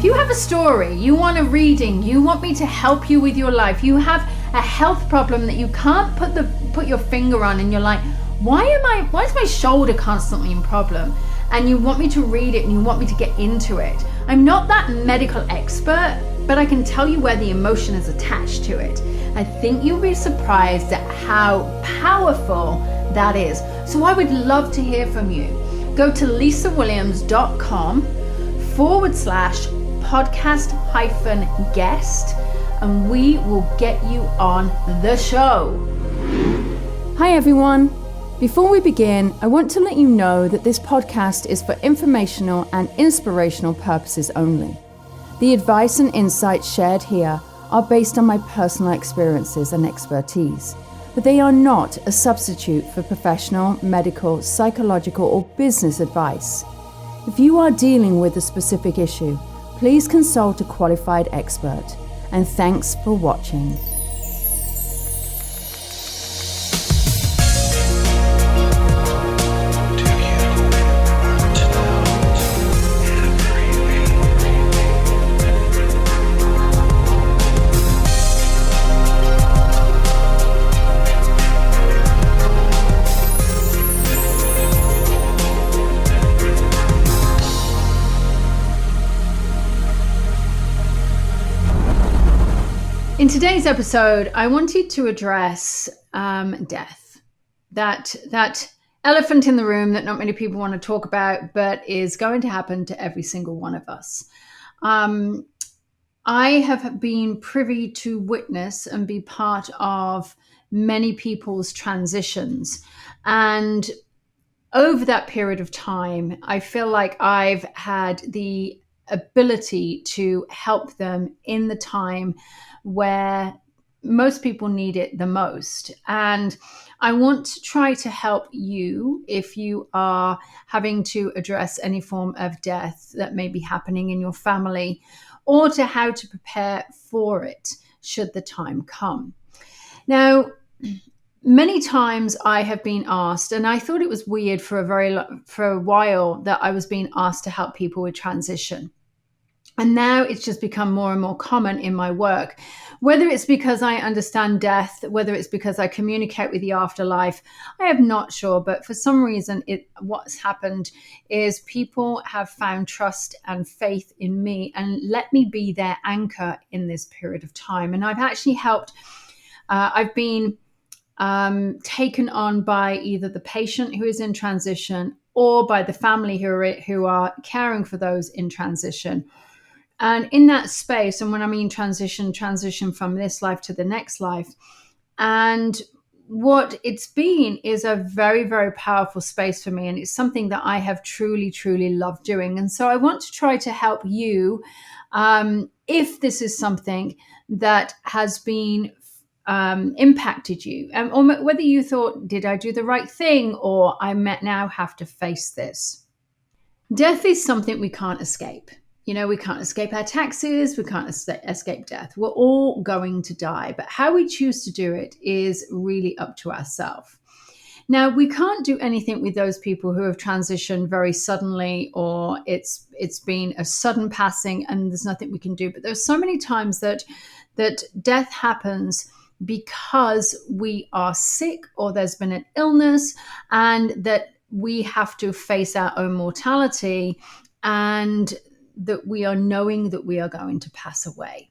you have a story, you want a reading, you want me to help you with your life, you have a health problem that you can't put your finger on, and you're like, why is my shoulder constantly in problem? And you want me to read it and you want me to get into it. I'm not that medical expert, but I can tell you where the emotion is attached to it. I think you'll be surprised at how powerful that is. So I would love to hear from you. Go to lisawilliams.com/podcast-guest and we will get you on the show. Hi everyone. Before we begin, I want to let you know that this podcast is for informational and inspirational purposes only. The advice and insights shared here are based on my personal experiences and expertise, but they are not a substitute for professional, medical, psychological, or business advice. If you are dealing with a specific issue, please consult a qualified expert. And thanks for watching. In today's episode, I wanted to address death, that elephant in the room that not many people want to talk about, but is going to happen to every single one of us. I have been privy to witness and be part of many people's transitions. And over that period of time, I feel like I've had the ability to help them in the time where most people need it the most. And I want to try to help you if you are having to address any form of death that may be happening in your family, or to how to prepare for it should the time come. Now, many times I have been asked, and I thought it was weird for a while that I was being asked to help people with transition. And now it's just become more and more common in my work, whether it's because I understand death, whether it's because I communicate with the afterlife, I am not sure. But for some reason, what's happened is people have found trust and faith in me and let me be their anchor in this period of time. And I've actually helped, I've been taken on by either the patient who is in transition or by the family who are caring for those in transition. And in that space, and when I mean transition from this life to the next life, and what it's been is a very, very powerful space for me. And it's something that I have truly, truly loved doing. And so I want to try to help you if this is something that has been impacted you, or whether you thought, did I do the right thing, or I now have to face this. Death is something we can't escape. You know, we can't escape our taxes, we can't escape death. We're all going to die, but how we choose to do it is really up to ourselves. Now, we can't do anything with those people who have transitioned very suddenly, or it's been a sudden passing and there's nothing we can do. But there's so many times that death happens because we are sick or there's been an illness, and that we have to face our own mortality, and that we are knowing that we are going to pass away.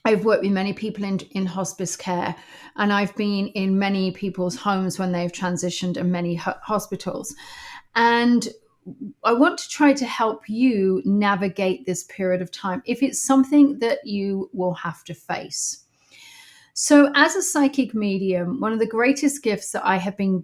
I've worked with many people in hospice care, and I've been in many people's homes when they've transitioned, and many hospitals. And I want to try to help you navigate this period of time if it's something that you will have to face. So as a psychic medium, one of the greatest gifts that I have been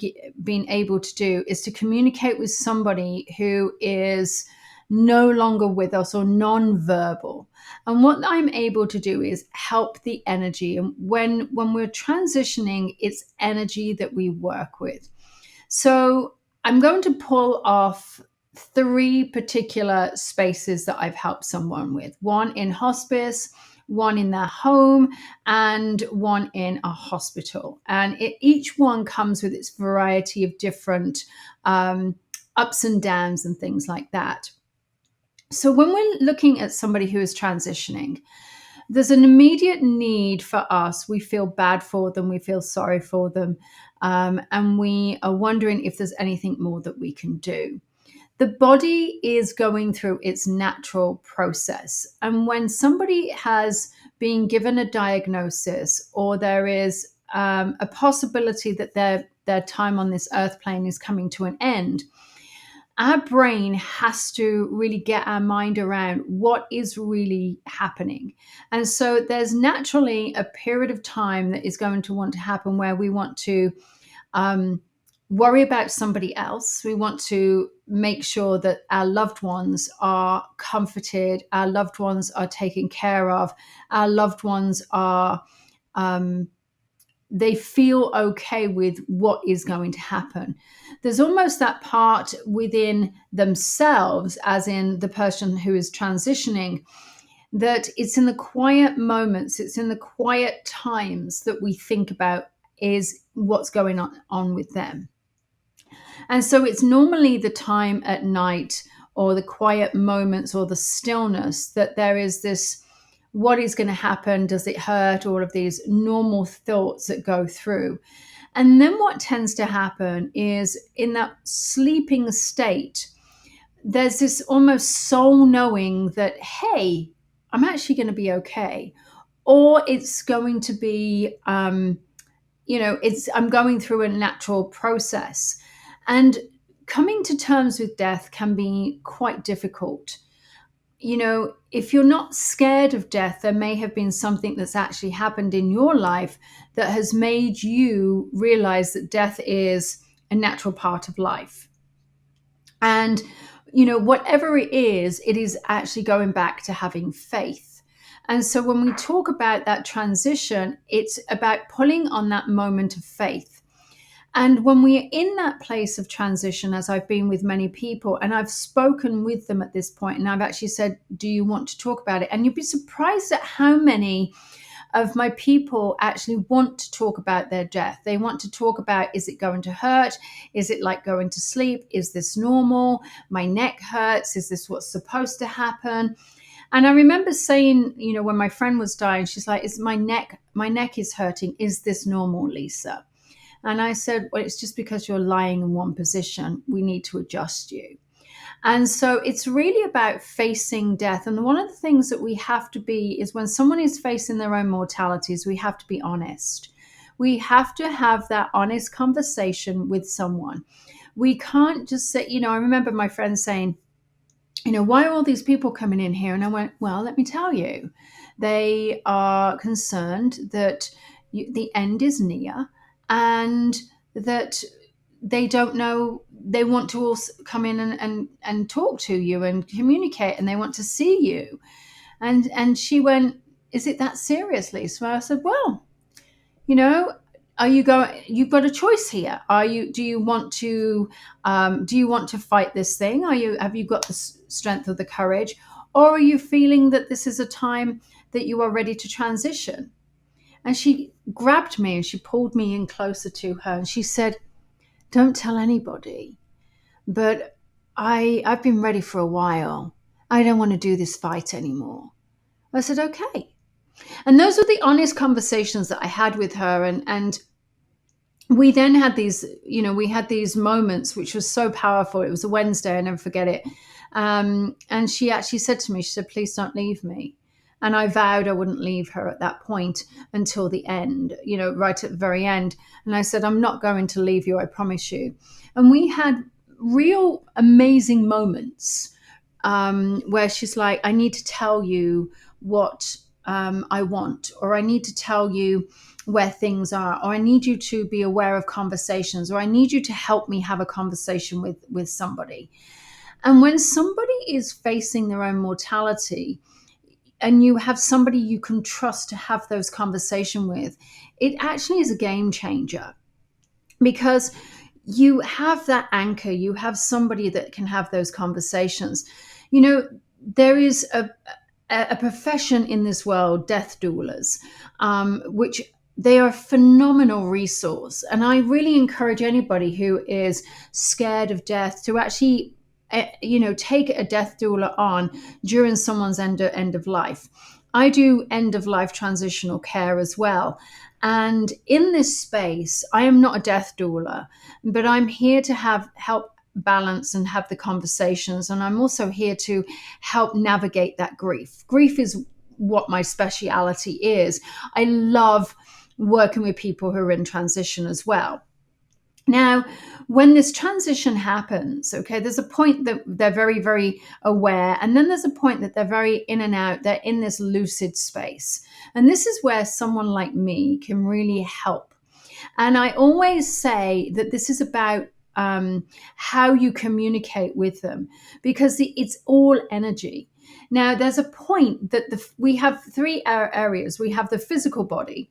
able to do is to communicate with somebody who is no longer with us, or nonverbal. And what I'm able to do is help the energy. And when we're transitioning, it's energy that we work with. So I'm going to pull off 3 particular spaces that I've helped someone with. One in hospice, one in their home, and one in a hospital. And each one comes with its variety of different ups and downs and things like that. So when we're looking at somebody who is transitioning, there's an immediate need for us. We feel bad for them, we feel sorry for them, and we are wondering if there's anything more that we can do. The body is going through its natural process. And when somebody has been given a diagnosis, or there is a possibility that their time on this earth plane is coming to an end, our brain has to really get our mind around what is really happening. And so there's naturally a period of time that is going to want to happen where we want to worry about somebody else. We want to make sure that our loved ones are comforted, our loved ones are taken care of, our loved ones are they feel okay with what is going to happen. There's almost that part within themselves, as in the person who is transitioning, that it's in the quiet moments, it's in the quiet times that we think about is what's going on with them. And so it's normally the time at night, or the quiet moments, or the stillness, that there is this, what is going to happen? Does it hurt? All of these normal thoughts that go through. And then what tends to happen is, in that sleeping state, there's this almost soul knowing that, hey, I'm actually going to be okay. Or it's going to be, I'm going through a natural process. And coming to terms with death can be quite difficult. If you're not scared of death, there may have been something that's actually happened in your life that has made you realize that death is a natural part of life. And, whatever it is actually going back to having faith. And so when we talk about that transition, it's about pulling on that moment of faith. And when we're in that place of transition, as I've been with many people, and I've spoken with them at this point, and I've actually said, do you want to talk about it? And you'd be surprised at how many of my people actually want to talk about their death. They want to talk about, is it going to hurt? Is it like going to sleep? Is this normal? My neck hurts. Is this what's supposed to happen? And I remember saying, when my friend was dying, she's like, is my neck is hurting. Is this normal, Lisa? And I said, well, it's just because you're lying in one position. We need to adjust you. And so it's really about facing death. And one of the things that we have to be is, when someone is facing their own mortalities, we have to be honest. We have to have that honest conversation with someone. We can't just say, I remember my friend saying, why are all these people coming in here? And I went, well, let me tell you, they are concerned that the end is near, and that they don't know, they want to all come in and talk to you and communicate, and they want to see you. And she went, is it that seriously? So I said, well, are you going, you've got a choice here. Do you want to fight this thing? Have you got the strength or the courage? Or are you feeling that this is a time that you are ready to transition? And she grabbed me and she pulled me in closer to her, and she said, don't tell anybody, but I've been ready for a while. I don't want to do this fight anymore. I said, okay. And those were the honest conversations that I had with her. And we then had these, these moments, which was so powerful. It was a Wednesday, I never forget it. And she actually said to me, she said, please don't leave me. And I vowed I wouldn't leave her at that point until the end, right at the very end. And I said, I'm not going to leave you, I promise you. And we had real amazing moments where she's like, I need to tell you what I want, or I need to tell you where things are, or I need you to be aware of conversations, or I need you to help me have a conversation with somebody. And when somebody is facing their own mortality, and you have somebody you can trust to have those conversations with, it actually is a game changer, because you have that anchor, you have somebody that can have those conversations. There is a profession in this world, death doulas, which they are a phenomenal resource. And I really encourage anybody who is scared of death to actually take a death doula on during someone's end of life. I do end of life transitional care as well. And in this space, I am not a death doula, but I'm here to help balance and have the conversations. And I'm also here to help navigate that grief. Grief is what my speciality is. I love working with people who are in transition as well. Now, when this transition happens, okay, there's a point that they're very, very aware, and then there's a point that they're very in and out, they're in this lucid space. And this is where someone like me can really help. And I always say that this is about how you communicate with them, because it's all energy. Now, there's a point that we have three areas. We have the physical body.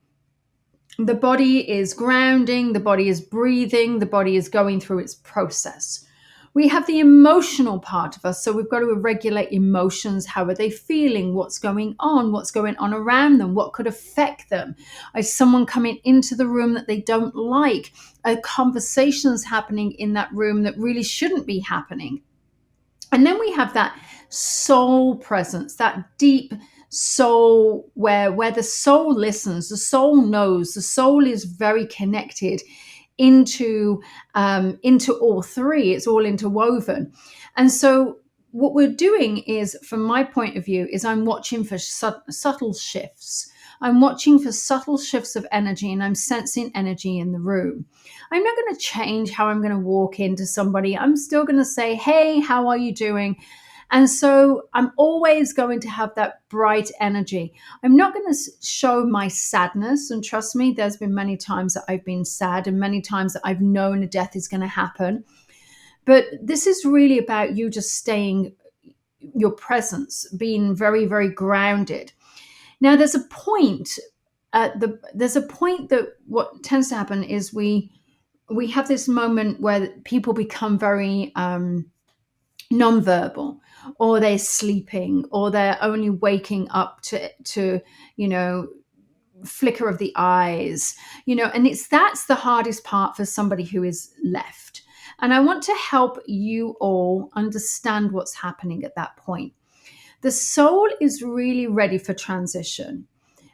The body is grounding, the body is breathing, the body is going through its process. We have the emotional part of us, so we've got to regulate emotions. How are they feeling? What's going on around them? What could affect them? Is someone coming into the room that they don't like? Are conversations happening in that room that really shouldn't be happening? And then we have that soul presence, that deep soul where the soul listens, the soul knows, the soul is very connected into all three. It's all interwoven. And so what we're doing is, from my point of view, is I'm watching for subtle shifts. I'm watching for subtle shifts of energy, and I'm sensing energy in the room. I'm not going to change how I'm going to walk into somebody. I'm still going to say, hey, how are you doing? And so I'm always going to have that bright energy. I'm not going to show my sadness. And trust me, there's been many times that I've been sad, and many times that I've known a death is going to happen. But this is really about you just staying, your presence, being very, very grounded. Now, there's a point that what tends to happen is we have this moment where people become very nonverbal, or they're sleeping, or they're only waking up to flicker of the eyes, and that's the hardest part for somebody who is left. And I want to help you all understand what's happening at that point. The soul is really ready for transition.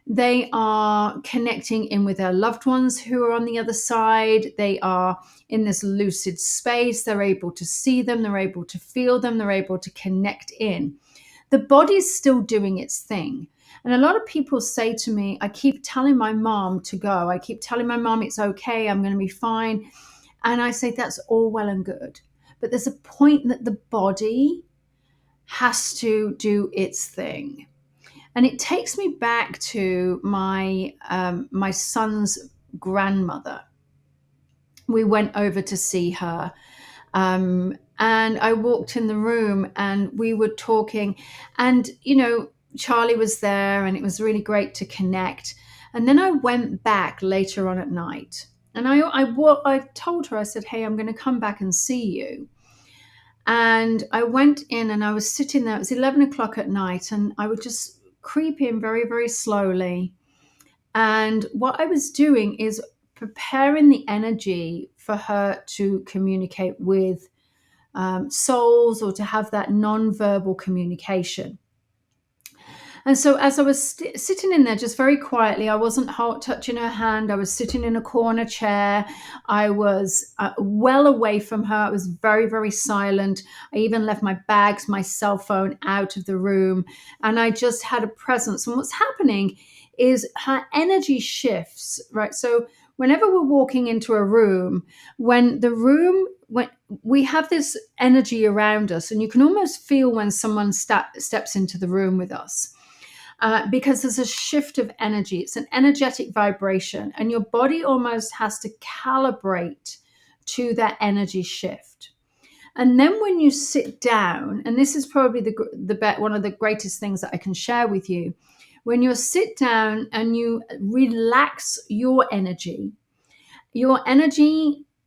They are connecting in with their loved ones who are on the other side. They are in this lucid space. They're able to see them. They're able to feel them. They're able to connect in. The body's still doing its thing. And a lot of people say to me, I keep telling my mom to go. I keep telling my mom it's okay. I'm going to be fine. And I say, that's all well and good. But there's a point that the body has to do its thing. And it takes me back to my son's grandmother. We went over to see her. And I walked in the room and we were talking. And, Charlie was there, and it was really great to connect. And then I went back later on at night. And I told her, I said, hey, I'm going to come back and see you. And I went in and I was sitting there. It was 11 o'clock at night, and I would just creep in very, very slowly. And what I was doing is preparing the energy for her to communicate with souls, or to have that non-verbal communication. And so as I was sitting in there just very quietly, I wasn't touching her hand. I was sitting in a corner chair. I was well away from her. I was very, very silent. I even left my bags, my cell phone out of the room. And I just had a presence. And what's happening is her energy shifts, right? So whenever we're walking into a room, when we have this energy around us, and you can almost feel when someone steps into the room with us. Because there's a shift of energy. It's an energetic vibration, and your body almost has to calibrate to that energy shift. And then when you sit down, and this is probably one of the greatest things that I can share with you, when you sit down and you relax your energy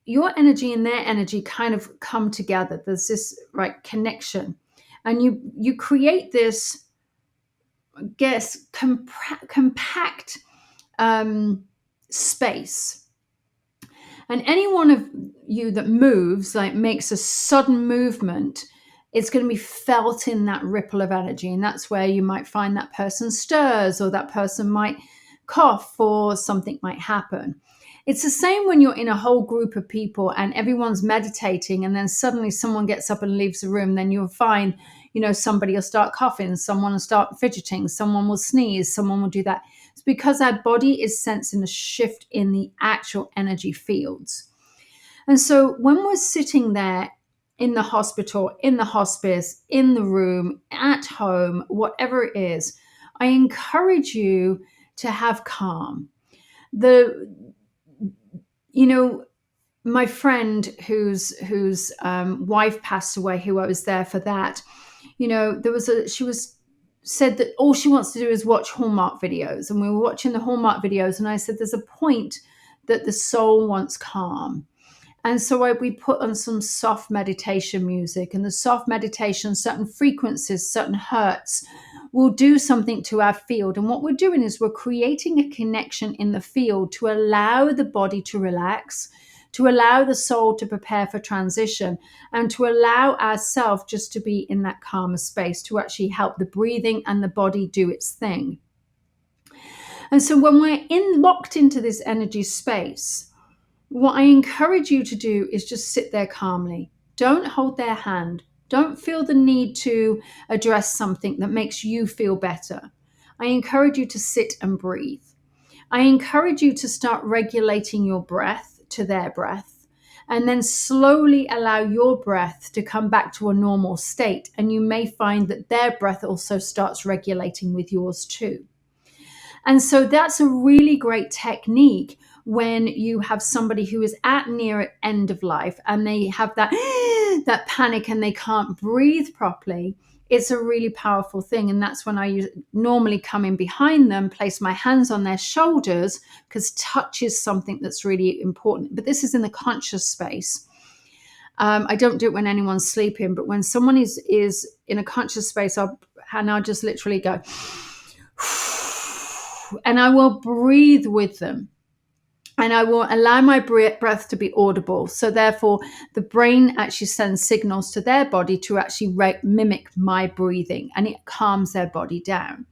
and their energy kind of come together. There's this connection, and you create this, compact space. And any one of you that moves, makes a sudden movement, it's going to be felt in that ripple of energy. And that's where you might find that person stirs, or that person might cough, or something might happen. It's the same when you're in a whole group of people and everyone's meditating, and then suddenly someone gets up and leaves the room. Then you'll find, somebody will start coughing, someone will start fidgeting, someone will sneeze, someone will do that. It's because our body is sensing a shift in the actual energy fields. And so when we're sitting there in the hospital, in the hospice, in the room, at home, whatever it is, I encourage you to have calm. My friend whose wife passed away, who I was there for that, said that all she wants to do is watch Hallmark videos. And we were watching the Hallmark videos, and I said, there's a point that the soul wants calm. And so we put on some soft meditation music, and the soft meditation, certain frequencies, certain hertz, will do something to our field. And what we're doing is we're creating a connection in the field to allow the body to relax, to allow the soul to prepare for transition, and to allow ourselves just to be in that calmer space, to actually help the breathing and the body do its thing. And so when we're locked into this energy space, what I encourage you to do is just sit there calmly. Don't hold their hand. Don't feel the need to address something that makes you feel better. I encourage you to sit and breathe. I encourage you to start regulating your breath to their breath, and then slowly allow your breath to come back to a normal state. And you may find that their breath also starts regulating with yours too. And so that's a really great technique when you have somebody who is at near end of life and they have that panic and they can't breathe properly. It's a really powerful thing. And that's when I normally come in behind them, place my hands on their shoulders, because touch is something that's really important. But this is in the conscious space. I don't do it when anyone's sleeping, but when someone is in a conscious space, I'll just literally go, and I will breathe with them. And I will allow my breath to be audible. So therefore, the brain actually sends signals to their body to actually mimic my breathing, and it calms their body down.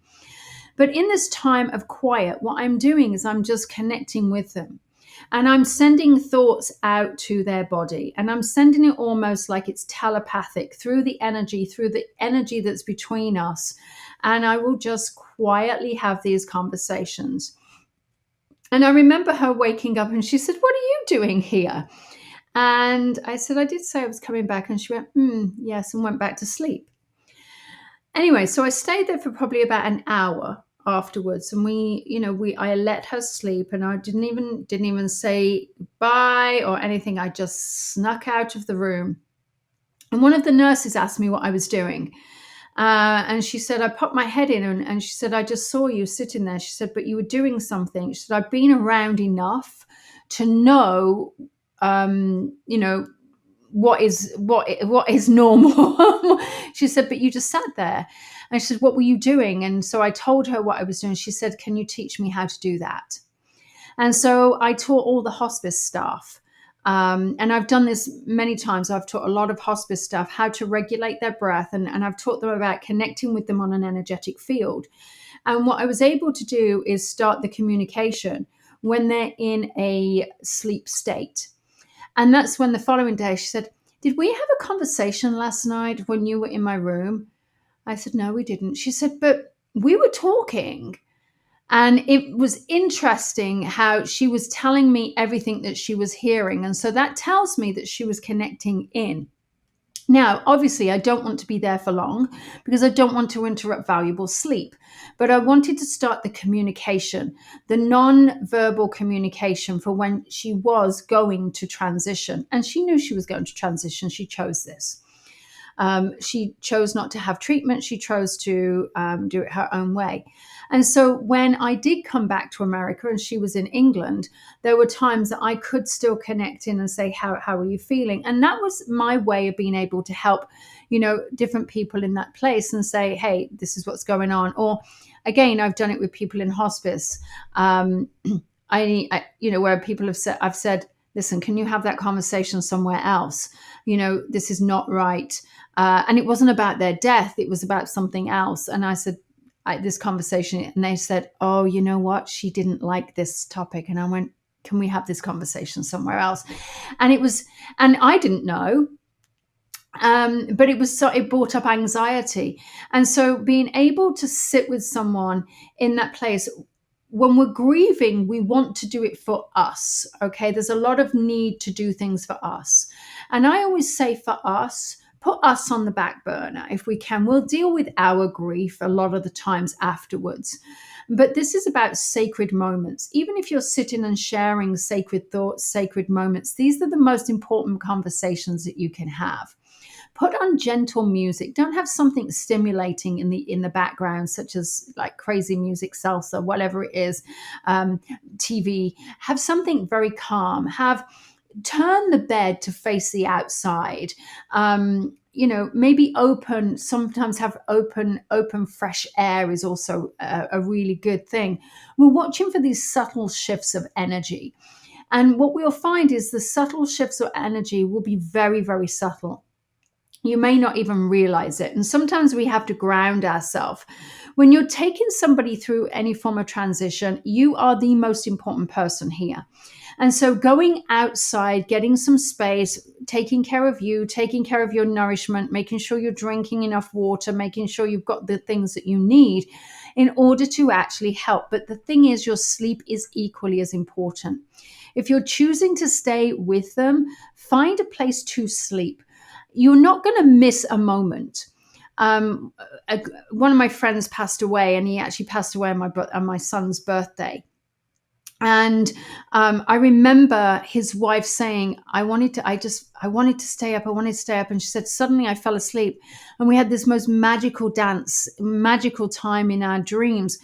But in this time of quiet, what I'm doing is I'm just connecting with them. And I'm sending thoughts out to their body. And I'm sending it almost like it's telepathic through the energy that's between us. And I will just quietly have these conversations. And I remember her waking up and she said, "What are you doing here?" And I said, "I did say I was coming back." And she went, "Yes," and went back to sleep. Anyway, so I stayed there for probably about an hour afterwards. And I let her sleep, and I didn't even say bye or anything. I just snuck out of the room. And one of the nurses asked me what I was doing. And she said, I popped my head in, and she said, "I just saw you sitting there." She said, "But you were doing something." She said, "I've been around enough to know, what is normal." She said, "But you just sat there." And she said, "What were you doing?" And so I told her what I was doing. She said, "Can you teach me how to do that?" And so I taught all the hospice staff. And I've done this many times. I've taught a lot of hospice staff how to regulate their breath, and I've taught them about connecting with them on an energetic field. And what I was able to do is start the communication when they're in a sleep state. And that's when the following day she said, "Did we have a conversation last night when you were in my room?" I said, "No, we didn't." She said, "But we were talking." And it was interesting how she was telling me everything that she was hearing. And so that tells me that she was connecting in. Now, obviously, I don't want to be there for long because I don't want to interrupt valuable sleep. But I wanted to start the communication, the non-verbal communication for when she was going to transition. And she knew she was going to transition. She chose this. She chose not to have treatment. She chose to do it her own way. And so when I did come back to America and she was in England, there were times that I could still connect in and say, how are you feeling? And that was my way of being able to help, different people in that place and say, hey, this is what's going on. Or again, I've done it with people in hospice. Where people have said, I've said, listen, can you have that conversation somewhere else? This is not right. And it wasn't about their death, it was about something else. And I said, this conversation, and they said, oh, you know what? She didn't like this topic. And I went, can we have this conversation somewhere else? And I didn't know. But it brought up anxiety. And so being able to sit with someone in that place, when we're grieving, we want to do it for us. Okay. There's a lot of need to do things for us. And I always say, for us, put us on the back burner if we can. We'll deal with our grief a lot of the times afterwards. But this is about sacred moments. Even if you're sitting and sharing sacred thoughts, sacred moments, these are the most important conversations that you can have. Put on gentle music. Don't have something stimulating in the background, such as like crazy music, salsa, whatever it is, TV. Have something very calm. Turn the bed to face the outside. Maybe sometimes have open fresh air is also a really good thing. We're watching for these subtle shifts of energy. And what we'll find is the subtle shifts of energy will be very, very subtle. You may not even realize it. And sometimes we have to ground ourselves. When you're taking somebody through any form of transition, you are the most important person here. And so going outside, getting some space, taking care of you, taking care of your nourishment, making sure you're drinking enough water, making sure you've got the things that you need in order to actually help. But the thing is, your sleep is equally as important. If you're choosing to stay with them, find a place to sleep. You're not going to miss a moment. One of my friends passed away, and he actually passed away on my son's birthday. And I remember his wife saying, I wanted to stay up. And she said, suddenly I fell asleep. And we had this most magical time in our dreams.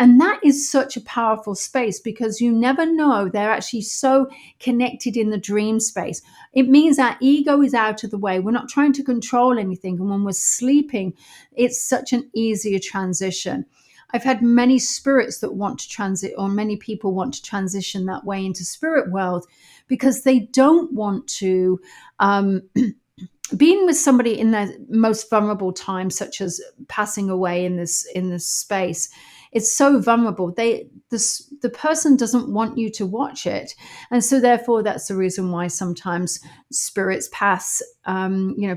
And that is such a powerful space, because you never know. They're actually so connected in the dream space. It means our ego is out of the way. We're not trying to control anything. And when we're sleeping, it's such an easier transition. I've had many spirits that want to transit, or many people want to transition that way into spirit world, because they don't want to being with somebody in their most vulnerable time, such as passing away in this space. It's so vulnerable. The person doesn't want you to watch it. And so therefore, that's the reason why sometimes spirits pass,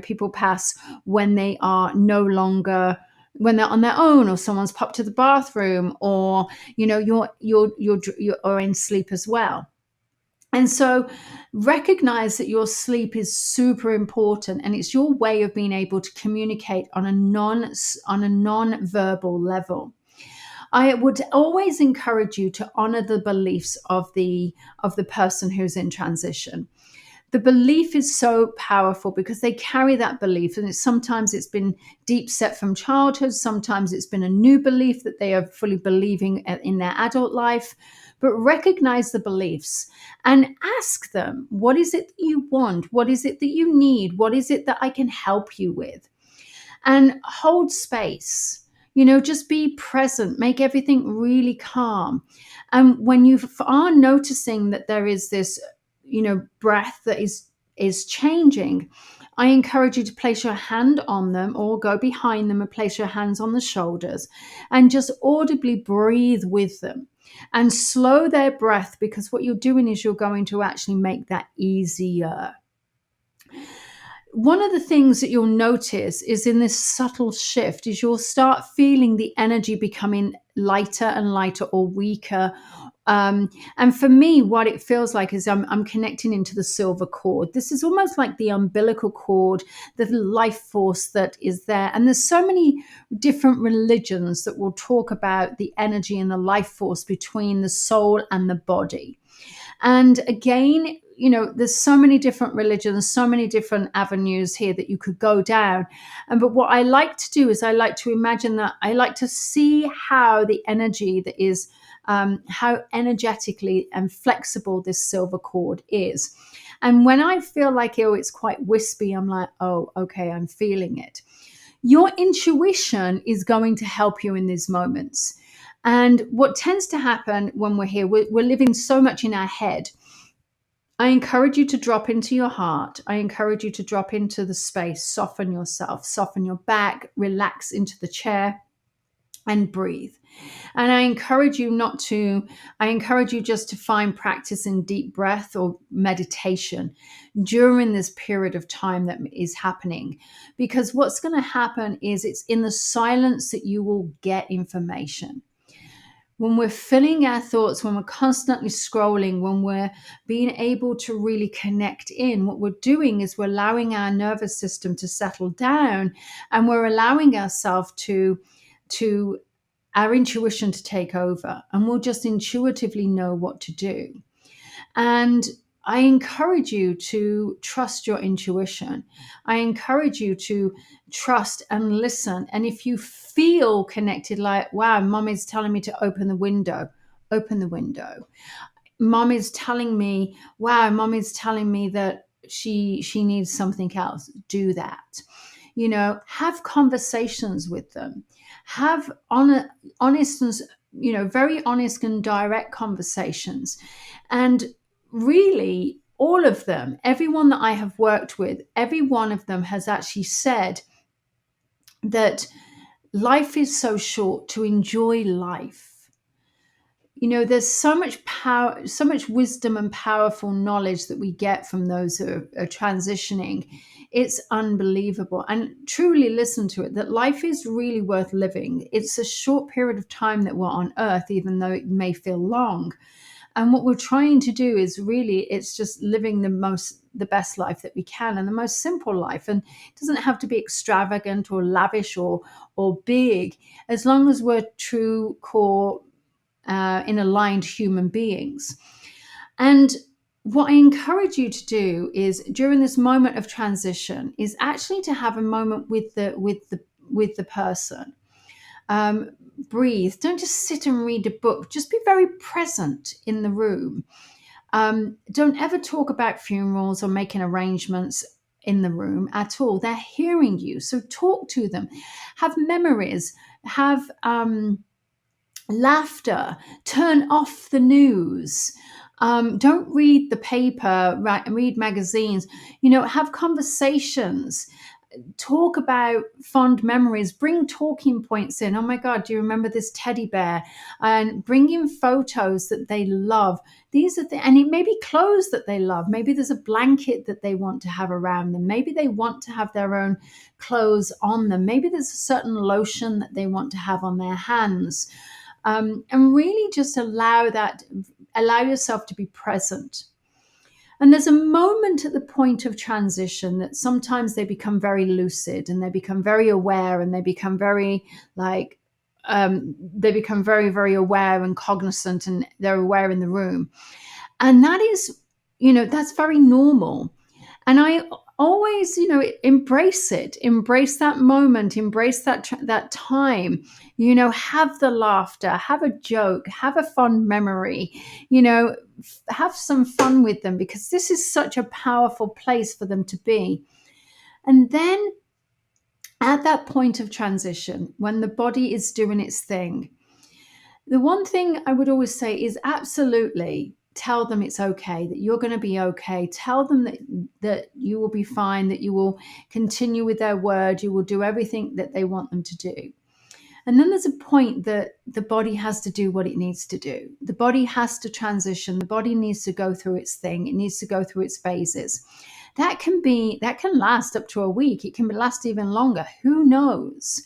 people pass when they are no longer, when they're on their own, or someone's popped to the bathroom, or, you're in sleep as well. And so recognize that your sleep is super important, and it's your way of being able to communicate on a non-verbal level. I would always encourage you to honor the beliefs of the person who's in transition. The belief is so powerful because they carry that belief, and sometimes it's been deep set from childhood. Sometimes it's been a new belief that they are fully believing in their adult life. But recognize the beliefs and ask them, what is it that you want? What is it that you need? What is it that I can help you with? And hold space. Just be present, make everything really calm. And when you are noticing that there is this, breath that is changing, I encourage you to place your hand on them, or go behind them and place your hands on the shoulders, and just audibly breathe with them and slow their breath, because what you're doing is you're going to actually make that easier. One of the things that you'll notice is in this subtle shift is you'll start feeling the energy becoming lighter and lighter, or weaker. And for me, what it feels like is I'm connecting into the silver cord. This is almost like the umbilical cord, the life force that is there. And there's so many different religions that will talk about the energy and the life force between the soul and the body. And again, there's so many different religions, so many different avenues here that you could go down. But what I like to do is I like to imagine that I like to see how the energy that is, how energetically and flexible this silver cord is. And when I feel like, it's quite wispy, I'm like, oh, okay, I'm feeling it. Your intuition is going to help you in these moments. And what tends to happen when we're here, we're living so much in our head. I encourage you to drop into your heart. I encourage you to drop into the space, soften yourself, soften your back, relax into the chair and breathe. And I encourage you just to find practice in deep breath or meditation during this period of time that is happening. Because what's going to happen is it's in the silence that you will get information. When we're filling our thoughts, when we're constantly scrolling, when we're being able to really connect in, what we're doing is we're allowing our nervous system to settle down, and we're allowing ourselves to our intuition to take over, and we'll just intuitively know what to do. And I encourage you to trust your intuition. I encourage you to trust and listen. And if you feel connected, like, wow, mom is telling me to open the window, open the window. Mom is telling me, wow, mom is telling me that she needs something else, do that. You know, have conversations with them. Have honest and, you know, very honest and direct conversations. And really, all of them, everyone that I have worked with, every one of them has actually said that life is so short, to enjoy life. You know, there's so much power, so much wisdom and powerful knowledge that we get from those who are transitioning. It's unbelievable. And truly listen to it, that life is really worth living. It's a short period of time that we're on earth, even though it may feel long. And what we're trying to do is really, it's just living the best life that we can, and the most simple life. And it doesn't have to be extravagant or lavish or big, as long as we're true core in aligned human beings. And what I encourage you to do is, during this moment of transition, is actually to have a moment with the person. Breathe. Don't just sit and read a book. Just be very present in the room. Don't ever talk about funerals or making arrangements in the room at all. They're hearing you, so talk to them. Have memories. Have laughter. Turn off the news. Don't read the paper. Read magazines. You know, have conversations. Talk about fond memories. Bring talking points in. Oh my God, do you remember this teddy bear? And bring in photos that they love. These are and it may be clothes that they love. Maybe there's a blanket that they want to have around them. Maybe they want to have their own clothes on them. Maybe there's a certain lotion that they want to have on their hands. And really just allow yourself to be present. And there's a moment at the point of transition that sometimes they become very lucid, and they become very aware, and they become very very aware and cognizant, and they're aware in the room. And that is, you know, that's very normal. And I always, you know, embrace that moment, embrace that time, you know, have the laughter, have a joke, have a fond memory, you know, have some fun with them, because this is such a powerful place for them to be. And then at that point of transition, when the body is doing its thing, the one thing I would always say is absolutely tell them it's okay, that you're going to be okay. Tell them that you will be fine, that you will continue with their word, you will do everything that they want them to do. And then there's a point that the body has to do what it needs to do. The body has to transition. The body needs to go through its thing. It needs to go through its phases. That can last up to a week. It can last even longer. Who knows?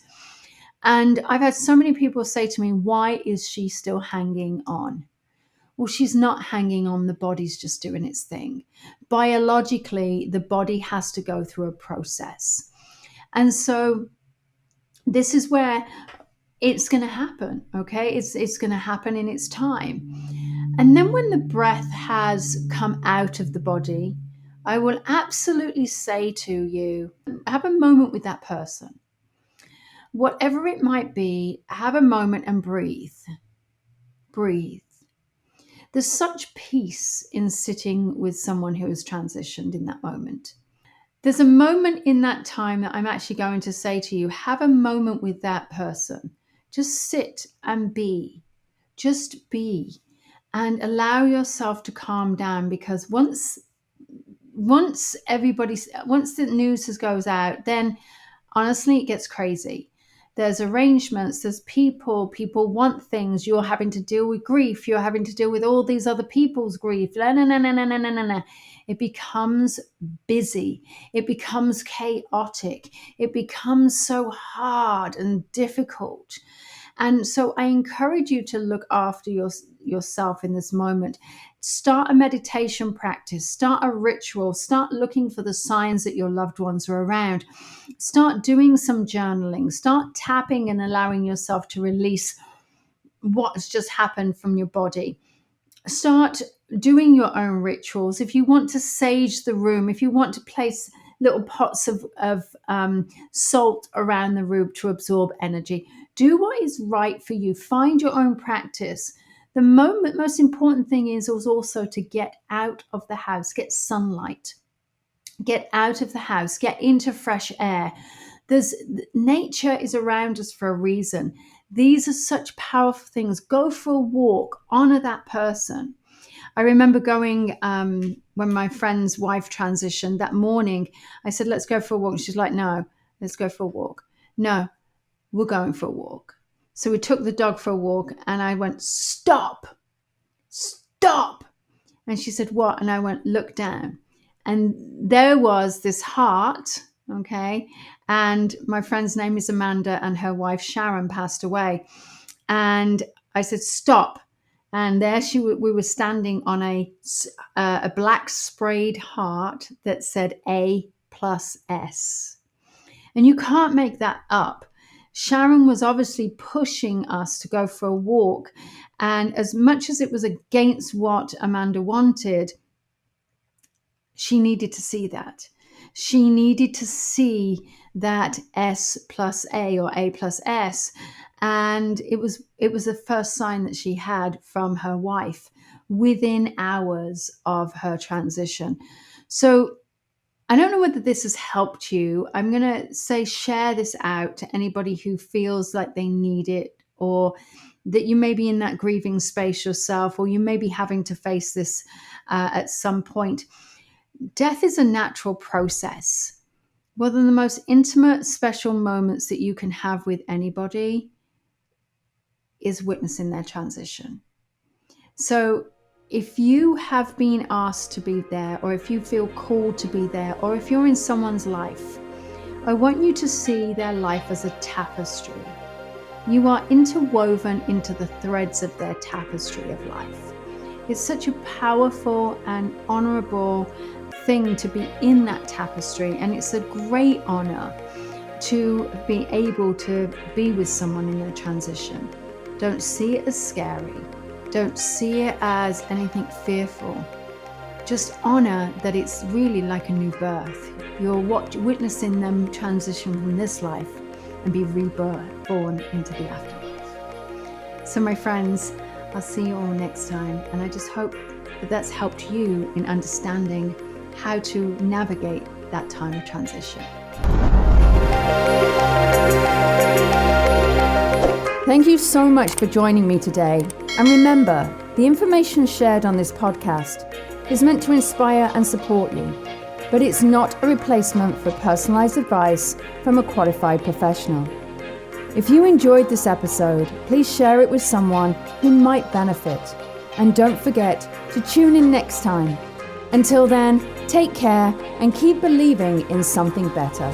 And I've had so many people say to me, why is she still hanging on? Well, she's not hanging on. The body's just doing its thing. Biologically, the body has to go through a process. And so this is where it's going to happen, okay? It's going to happen in its time. And then when the breath has come out of the body, I will absolutely say to you, have a moment with that person. Whatever it might be, have a moment and breathe. Breathe. There's such peace in sitting with someone who has transitioned in that moment. There's a moment in that time that I'm actually going to say to you, have a moment with that person. Just sit and be. Just be. And allow yourself to calm down, because once once the news goes out, then honestly, it gets crazy. There's arrangements, there's people want things. You're having to deal with grief. You're having to deal with all these other people's grief. It becomes busy. It becomes chaotic. It becomes so hard and difficult. And so I encourage you to look after yourself in this moment. Start a meditation practice, start a ritual, start looking for the signs that your loved ones are around. Start doing some journaling, start tapping and allowing yourself to release what's just happened from your body. Start doing your own rituals. If you want to sage the room, if you want to place little pots of salt around the room to absorb energy, do what is right for you. Find your own practice. The most important thing is also to get out of the house, get sunlight, get out of the house, get into fresh air. Nature is around us for a reason. These are such powerful things. Go for a walk, honor that person. I remember going when my friend's wife transitioned that morning. I said, let's go for a walk. She's like, no, let's go for a walk. No, we're going for a walk. So we took the dog for a walk and I went, stop. And she said, what? And I went, look down. And there was this heart, okay? And my friend's name is Amanda and her wife Sharon passed away. And I said, stop. And there we were standing on a black sprayed heart that said A+S. And you can't make that up. Sharon was obviously pushing us to go for a walk. And as much as it was against what Amanda wanted, she needed to see that. She needed to see that S+A or A+S. And it was the first sign that she had from her wife within hours of her transition. So I don't know whether this has helped you. I'm going to say share this out to anybody who feels like they need it, or that you may be in that grieving space yourself, or you may be having to face this at some point. Death is a natural process. One of the most intimate, special moments that you can have with anybody is witnessing their transition. So if you have been asked to be there, or if you feel called to be there, or if you're in someone's life, I want you to see their life as a tapestry. You are interwoven into the threads of their tapestry of life. It's such a powerful and honorable thing to be in that tapestry, and it's a great honor to be able to be with someone in their transition. Don't see it as scary. Don't see it as anything fearful. Just honor that it's really like a new birth. You're witnessing them transition from this life and be reborn into the afterlife. So my friends, I'll see you all next time. And I just hope that that's helped you in understanding how to navigate that time of transition. Thank you so much for joining me today. And remember, the information shared on this podcast is meant to inspire and support you, but it's not a replacement for personalized advice from a qualified professional. If you enjoyed this episode, please share it with someone who might benefit. And don't forget to tune in next time. Until then, take care and keep believing in something better.